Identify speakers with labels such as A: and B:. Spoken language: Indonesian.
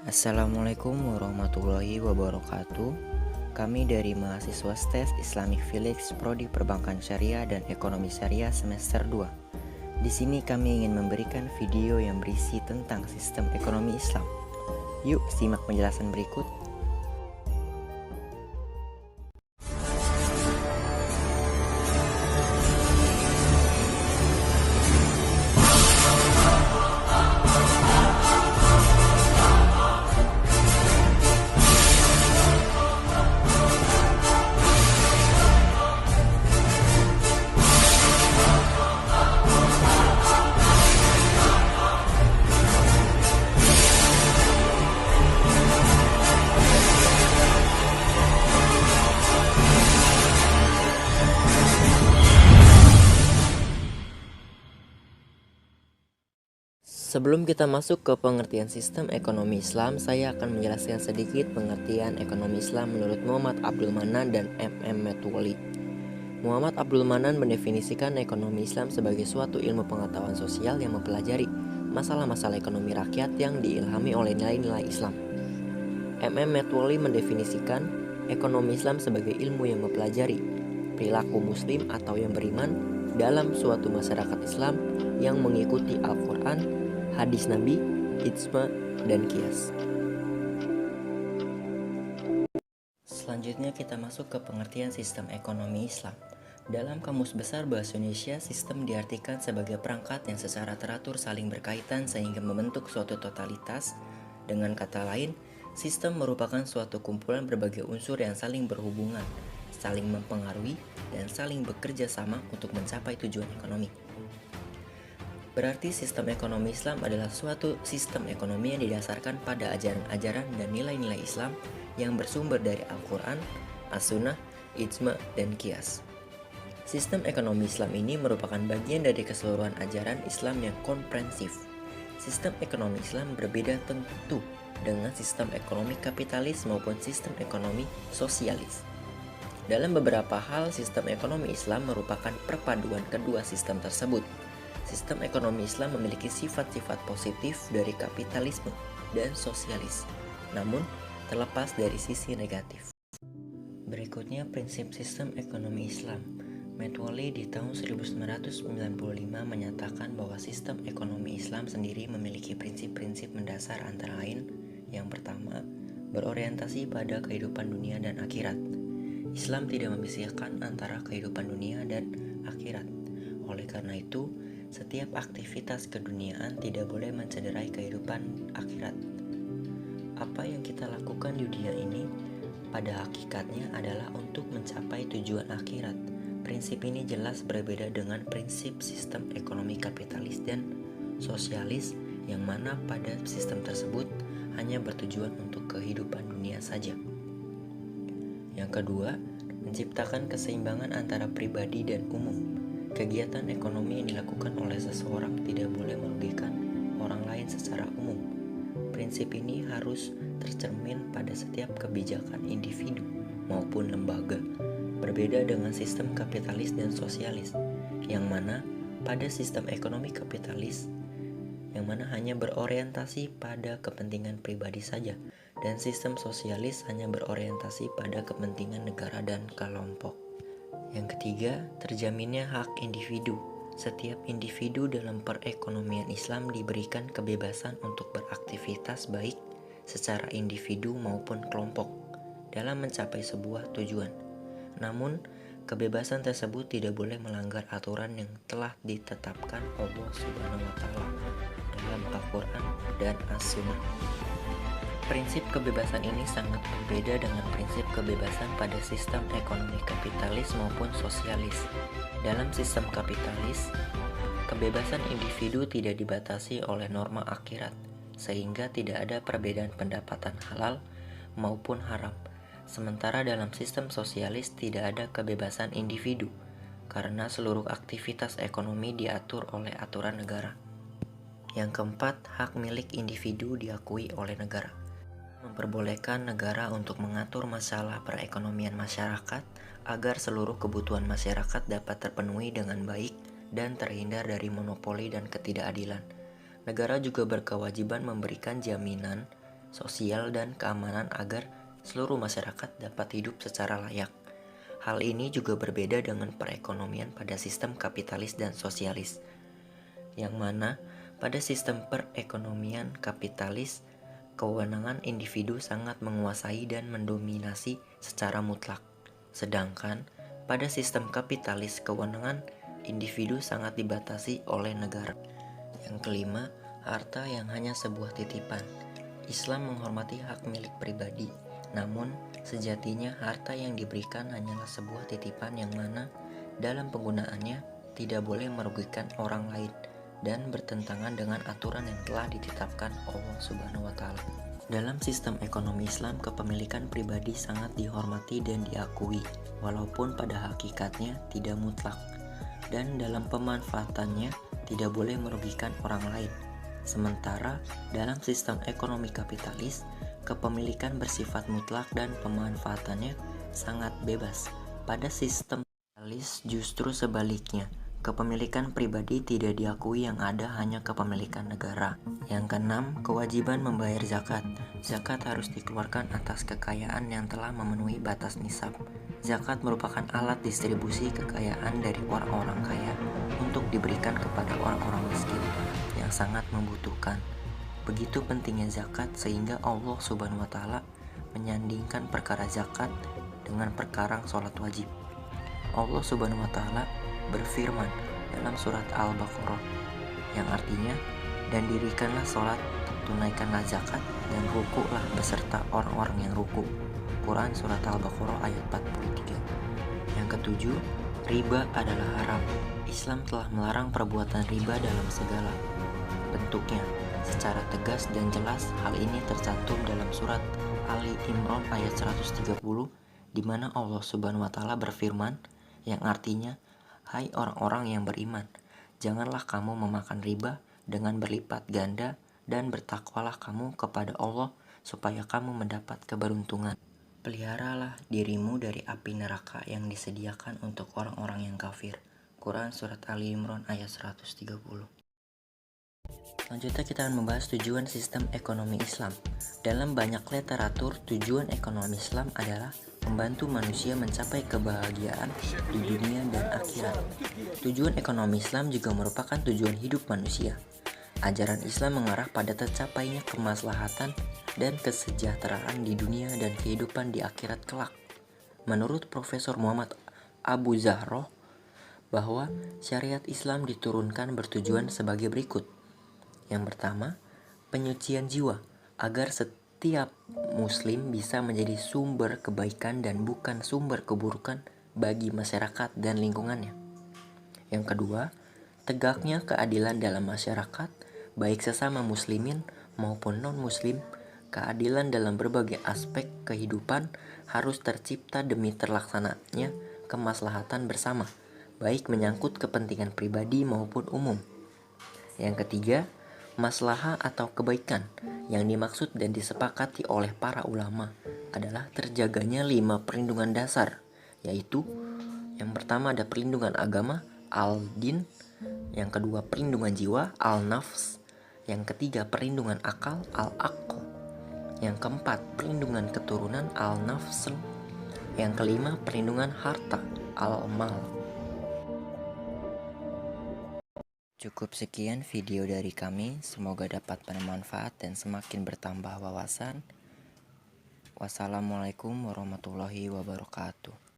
A: Assalamualaikum warahmatullahi wabarakatuh. Kami dari mahasiswa STEF Islamic Village Prodi Perbankan Syariah dan Ekonomi Syariah semester 2. Di sini kami ingin memberikan video yang berisi tentang sistem ekonomi Islam. Yuk simak penjelasan berikut. Sebelum kita masuk ke pengertian sistem ekonomi Islam, saya akan menjelaskan sedikit pengertian ekonomi Islam menurut Muhammad Abdul Manan dan M.M. Metwalli. Muhammad Abdul Manan mendefinisikan ekonomi Islam sebagai suatu ilmu pengetahuan sosial yang mempelajari masalah-masalah ekonomi rakyat yang diilhami oleh nilai-nilai Islam. M.M. Metwalli mendefinisikan ekonomi Islam sebagai ilmu yang mempelajari perilaku muslim atau yang beriman dalam suatu masyarakat Islam yang mengikuti Al-Quran, hadis Nabi, ijma, dan qiyas. Selanjutnya kita masuk ke pengertian sistem ekonomi Islam. Dalam Kamus Besar Bahasa Indonesia, sistem diartikan sebagai perangkat yang secara teratur saling berkaitan sehingga membentuk suatu totalitas. Dengan kata lain, sistem merupakan suatu kumpulan berbagai unsur yang saling berhubungan, saling mempengaruhi, dan saling bekerja sama untuk mencapai tujuan ekonomi. Berarti sistem ekonomi Islam adalah suatu sistem ekonomi yang didasarkan pada ajaran-ajaran dan nilai-nilai Islam yang bersumber dari Al-Quran, As-Sunnah, Ijma, dan Qiyas. Sistem ekonomi Islam ini merupakan bagian dari keseluruhan ajaran Islam yang komprehensif. Sistem ekonomi Islam berbeda tentu dengan sistem ekonomi kapitalis maupun sistem ekonomi sosialis. Dalam beberapa hal, sistem ekonomi Islam merupakan perpaduan kedua sistem tersebut. Sistem ekonomi Islam memiliki sifat-sifat positif dari kapitalisme dan sosialis, namun terlepas dari sisi negatif. Berikutnya prinsip sistem ekonomi Islam. Metwalli di tahun 1995 menyatakan bahwa sistem ekonomi Islam sendiri memiliki prinsip-prinsip mendasar antara lain. Yang pertama, berorientasi pada kehidupan dunia dan akhirat. Islam tidak memisahkan antara kehidupan dunia dan akhirat. Oleh karena itu, setiap aktivitas keduniaan tidak boleh mencederai kehidupan akhirat. Apa yang kita lakukan di dunia ini pada hakikatnya adalah untuk mencapai tujuan akhirat. Prinsip ini jelas berbeda dengan prinsip sistem ekonomi kapitalis dan sosialis yang mana pada sistem tersebut hanya bertujuan untuk kehidupan dunia saja. Yang kedua, menciptakan keseimbangan antara pribadi dan umum. Kegiatan ekonomi yang dilakukan oleh seseorang tidak boleh merugikan orang lain secara umum. Prinsip ini harus tercermin pada setiap kebijakan individu maupun lembaga. Berbeda dengan sistem kapitalis dan sosialis, yang mana pada sistem ekonomi kapitalis, yang mana hanya berorientasi pada kepentingan pribadi saja, dan sistem sosialis hanya berorientasi pada kepentingan negara dan kelompok. Yang ketiga, terjaminnya hak individu. Setiap individu dalam perekonomian Islam diberikan kebebasan untuk beraktivitas baik secara individu maupun kelompok dalam mencapai sebuah tujuan. Namun, kebebasan tersebut tidak boleh melanggar aturan yang telah ditetapkan Allah Subhanahu wa Ta'ala dalam Al-Quran dan As-Sunnah. Prinsip kebebasan ini sangat berbeda dengan prinsip kebebasan pada sistem ekonomi kapitalis maupun sosialis. Dalam sistem kapitalis, kebebasan individu tidak dibatasi oleh norma akhirat, sehingga tidak ada perbedaan pendapatan halal maupun haram. Sementara dalam sistem sosialis tidak ada kebebasan individu, karena seluruh aktivitas ekonomi diatur oleh aturan negara. Yang keempat, hak milik individu diakui oleh negara. Memperbolehkan negara untuk mengatur masalah perekonomian masyarakat agar seluruh kebutuhan masyarakat dapat terpenuhi dengan baik dan terhindar dari monopoli dan ketidakadilan. Negara juga berkewajiban memberikan jaminan sosial, dan keamanan agar seluruh masyarakat dapat hidup secara layak. Hal ini juga berbeda dengan perekonomian pada sistem kapitalis dan sosialis, yang mana pada sistem perekonomian kapitalis, kewenangan individu sangat menguasai dan mendominasi secara mutlak. Sedangkan pada sistem kapitalis, kewenangan individu sangat dibatasi oleh negara. Yang kelima, harta yang hanya sebuah titipan. Islam menghormati hak milik pribadi, namun sejatinya harta yang diberikan hanyalah sebuah titipan yang mana dalam penggunaannya tidak boleh merugikan orang lain dan bertentangan dengan aturan yang telah ditetapkan Allah Subhanahu wa Ta'ala. Dalam sistem ekonomi Islam, kepemilikan pribadi sangat dihormati dan diakui, walaupun pada hakikatnya tidak mutlak, dan dalam pemanfaatannya tidak boleh merugikan orang lain. Sementara dalam sistem ekonomi kapitalis, kepemilikan bersifat mutlak dan pemanfaatannya sangat bebas. Pada sistem kapitalis justru sebaliknya, kepemilikan pribadi tidak diakui, yang ada hanya kepemilikan negara. Yang keenam, kewajiban membayar zakat. Zakat harus dikeluarkan atas kekayaan yang telah memenuhi batas nisab. Zakat merupakan alat distribusi kekayaan dari orang-orang kaya untuk diberikan kepada orang-orang miskin yang sangat membutuhkan. Begitu pentingnya zakat sehingga Allah Subhanahu wa Ta'ala menyandingkan perkara zakat dengan perkara sholat wajib. Allah Subhanahu wa Ta'ala berfirman dalam surat Al-Baqarah yang artinya, dan dirikanlah sholat, tunaikanlah zakat, dan rukuklah beserta orang-orang yang ruku. Quran surat Al-Baqarah ayat 43. Yang ketujuh, riba adalah haram. Islam telah melarang perbuatan riba dalam segala bentuknya secara tegas dan jelas. Hal ini tercantum dalam surat Ali Imran ayat 130, di mana Allah Subhanahu wa Ta'ala berfirman yang artinya, hai orang-orang yang beriman, janganlah kamu memakan riba dengan berlipat ganda, dan bertakwalah kamu kepada Allah supaya kamu mendapat keberuntungan. Peliharalah dirimu dari api neraka yang disediakan untuk orang-orang yang kafir. Quran surat Ali Imran ayat 130. Selanjutnya kita akan membahas tujuan sistem ekonomi Islam. Dalam banyak literatur, tujuan ekonomi Islam adalah membantu manusia mencapai kebahagiaan di dunia dan akhirat. Tujuan ekonomi Islam juga merupakan tujuan hidup manusia. Ajaran Islam mengarah pada tercapainya kemaslahatan dan kesejahteraan di dunia dan kehidupan di akhirat kelak. Menurut Profesor Muhammad Abu Zahroh, bahwa syariat Islam diturunkan bertujuan sebagai berikut. Yang pertama, penyucian jiwa, agar setiap muslim bisa menjadi sumber kebaikan dan bukan sumber keburukan bagi masyarakat dan lingkungannya. Yang kedua, tegaknya keadilan dalam masyarakat, baik sesama muslimin maupun non-muslim. Keadilan dalam berbagai aspek kehidupan harus tercipta demi terlaksananya kemaslahatan bersama, baik menyangkut kepentingan pribadi maupun umum. Yang ketiga, maslahah atau kebaikan yang dimaksud dan disepakati oleh para ulama adalah terjaganya 5 perlindungan dasar, yaitu yang pertama ada perlindungan agama, al-din, yang kedua perlindungan jiwa, al-nafs, yang ketiga perlindungan akal, al-aql, yang keempat perlindungan keturunan, al-nafs, yang kelima perlindungan harta, al-mal. Cukup sekian video dari kami, semoga dapat bermanfaat dan semakin bertambah wawasan. Wassalamualaikum warahmatullahi wabarakatuh.